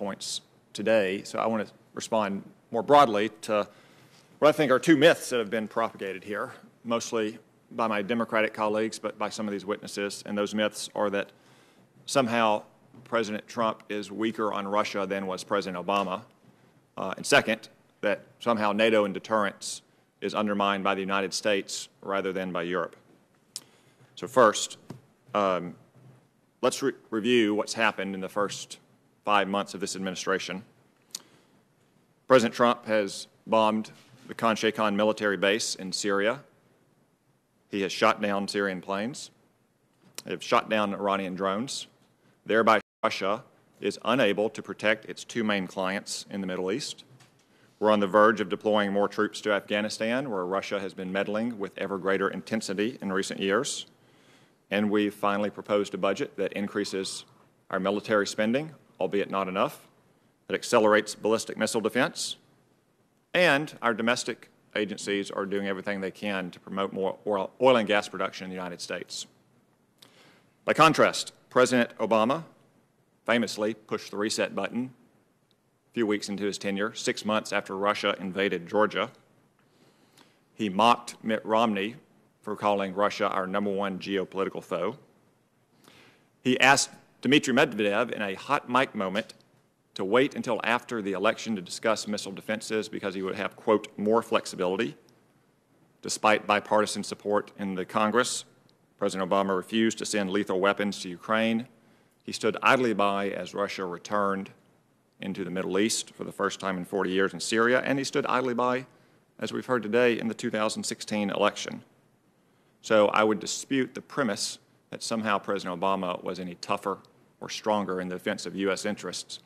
points today. So I want to respond more broadly to what I think are two myths that have been propagated here, mostly by my Democratic colleagues, but by some of these witnesses. And those myths are that somehow President Trump is weaker on Russia than was President Obama. And second, that somehow NATO and deterrence is undermined by the United States rather than by Europe. So first, let's review what's happened in the first 5 months of this administration. President Trump has bombed the Khan Sheikhan military base in Syria. He has shot down Syrian planes. They have shot down Iranian drones. Thereby, Russia is unable to protect its two main clients in the Middle East. We're on the verge of deploying more troops to Afghanistan, where Russia has been meddling with ever greater intensity in recent years. And we've finally proposed a budget that increases our military spending, albeit not enough, that accelerates ballistic missile defense, and our domestic agencies are doing everything they can to promote more oil and gas production in the United States. By contrast, President Obama famously pushed the reset button a few weeks into his tenure, 6 months after Russia invaded Georgia. He mocked Mitt Romney for calling Russia our #1 geopolitical foe. He asked Dmitry Medvedev in a hot mic moment to wait until after the election to discuss missile defenses because he would have, quote, more flexibility. Despite bipartisan support in the Congress, President Obama refused to send lethal weapons to Ukraine. He stood idly by as Russia returned into the Middle East for the first time in 40 years in Syria, and he stood idly by, as we've heard today, in the 2016 election. So I would dispute the premise that somehow President Obama was any tougher or stronger in the defense of U.S. interests